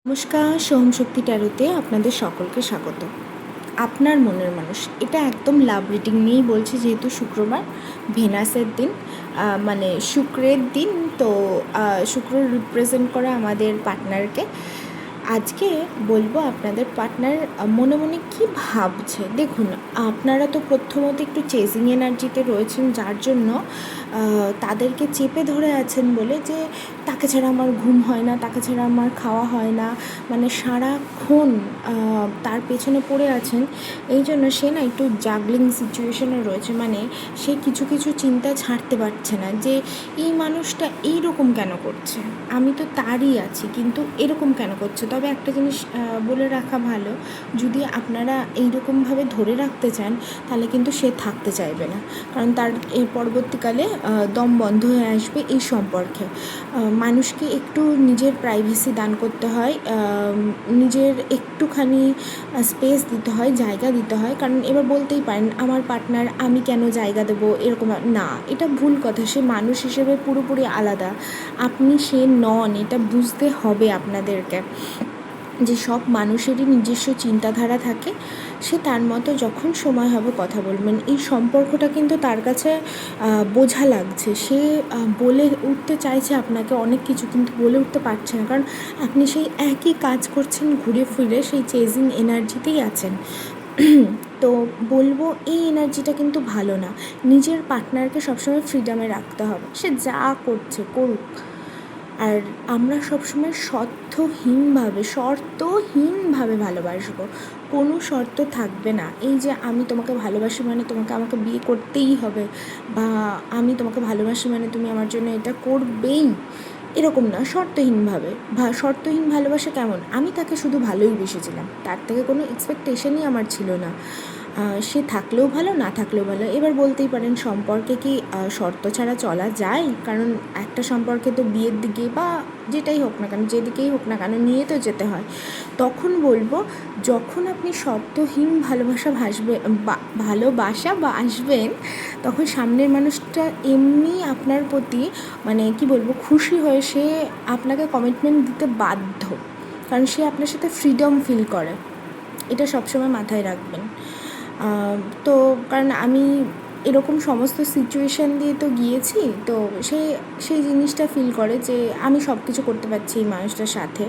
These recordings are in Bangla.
নমস্কার, সোহম শক্তি ট্যারোতে আপনাদের সকলকে স্বাগত। আপনার মনের মানুষ, এটা একদম লাভ রিডিং নিয়েই বলছি, যেহেতু শুক্রবার ভেনাসের দিন, মানে শুক্রের দিন। তো শুক্র রিপ্রেজেন্ট করে আমাদের পার্টনারকে। আজকে বলবো আপনাদের পার্টনার মনে মনে কী ভাবছে। দেখুন, আপনারা তো প্রথমত একটু চেজিং এনার্জিতে রয়েছেন, যার জন্য তাদেরকে চেপে ধরে আছেন বলে যে তাকে ছাড়া আমার ঘুম হয় না, তাকে ছাড়া আমার খাওয়া হয় না, মানে সারাক্ষণ তার পেছনে পড়ে আছেন। এই জন্য সে না একটু জাগলিং সিচুয়েশনে রয়েছে, মানে সে কিছু কিছু চিন্তা ছাড়তে পারছে না যে এই মানুষটা এইরকম কেন করছে, আমি তো তারই আছি কিন্তু এরকম কেন করছে। তবে একটা জিনিস বলে রাখা ভালো, যদি আপনারা এইরকমভাবে ধরে রাখতে চান তাহলে কিন্তু সে থাকতে চাইবে না, কারণ তার এই পরবর্তীকালে দম বন্ধ হয়ে আসবে এই সম্পর্কে। মানুষকে একটু নিজের প্রাইভেসি দান করতে হয়, নিজের একটুখানি স্পেস দিতে হয়, জায়গা দিতে হয়। কারণ এবার বলতেই পারেন আমার পার্টনার, আমি কেন জায়গা দেবো, এরকম না, এটা ভুল কথা। সে মানুষ হিসেবে পুরোপুরি আলাদা, আপনি সে নন। এটা বুঝতে হবে আপনাদেরকে যে সব মানুষেরই নিজস্ব চিন্তাধারা থাকে। সে তার মতো যখন সময় হবে কথা বলবেন। এই সম্পর্কটা কিন্তু তার কাছে বোঝা লাগছে, সে বলে উঠতে চাইছে আপনাকে অনেক কিছু, কিন্তু বলে উঠতে পারছে না, কারণ আপনি সেই একই কাজ করছেন, ঘুরে ফিরে সেই চেজিং এনার্জিতেই আছেন। তো বলবো এই এনার্জিটা কিন্তু ভালো না। নিজের পার্টনারকে সবসময় ফ্রিডমে রাখতে হবে, সে যা করছে করুক। আর আমরা সবসময় শর্তহীনভাবে ভালোবাসবো, কোনো শর্ত থাকবে না। এই যে আমি তোমাকে ভালোবাসি মানে তোমাকে আমাকে বিয়ে করতেই হবে, বা আমি তোমাকে ভালোবাসি মানে তুমি আমার জন্য এটা করবেই, এরকম না। শর্তহীন ভালোবাসা কেমন, আমি তাকে শুধু ভালোই বেসেছিলাম, তার থেকে কোনো এক্সপেকটেশনই আমার ছিল না। সে থাকলেও ভালো, না থাকলেও ভালো। এবার বলতেই পারেন সম্পর্কে কি শর্ত ছাড়া চলা যায়? কারণ একটা সম্পর্কে তো বিয়ের দিকে বা যেটাই হোক না কেন, যেদিকেই হোক না কেন, নিয়ে তো যেতে হয়। তখন বলবো, যখন আপনি শর্তহীন ভালোবাসা আসবেন, তখন সামনের মানুষটা এমনি আপনার প্রতি, মানে কি বলবো, খুশি হয়ে সে আপনাকে কমিটমেন্ট দিতে বাধ্য, কারণ সে আপনার সাথে ফ্রিডম ফিল করে। এটা সবসময় মাথায় রাখবেন। তো কারণ আমি এরকম সমস্ত সিচুয়েশান দিয়ে তো গিয়েছি, তো সেই জিনিসটা ফিল করে যে আমি সব কিছু করতে পারছি এই মানুষটার সাথে,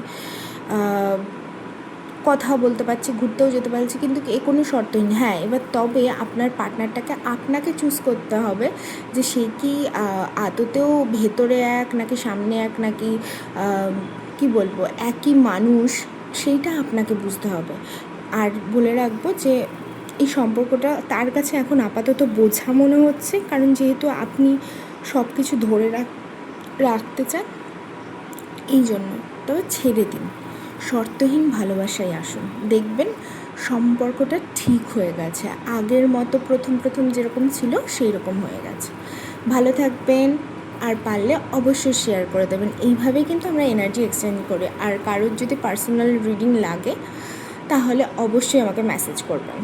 কথা বলতে পারছি, ঘুরতেও যেতে পারছি, কিন্তু এ কোনো শর্তহীন। হ্যাঁ, এবার তবে আপনার পার্টনারটাকে আপনাকে চুজ করতে হবে যে সে কি আদতেও ভেতরে এক নাকি সামনে এক, নাকি কি বলবো একই মানুষ, সেইটা আপনাকে বুঝতে হবে। আর বলে রাখবো যে এই সম্পর্কটা তার কাছে এখন আপাতত বোঝা মনে হচ্ছে, কারণ যেহেতু আপনি সব কিছু ধরে রাখতে চান, এই জন্য। তবে ছেড়ে দিন, শর্তহীন ভালোবাসায় আসুন, দেখবেন সম্পর্কটা ঠিক হয়ে গেছে, আগের মতো প্রথম যেরকম ছিল সেই রকম হয়ে গেছে। ভালো থাকবেন, আর পারলে অবশ্যই শেয়ার করে দেবেন। এইভাবেই কিন্তু আমরা এনার্জি এক্সচেঞ্জ করি। আর কারোর যদি পার্সোনাল রিডিং লাগে তাহলে অবশ্যই আমাকে মেসেজ করবেন।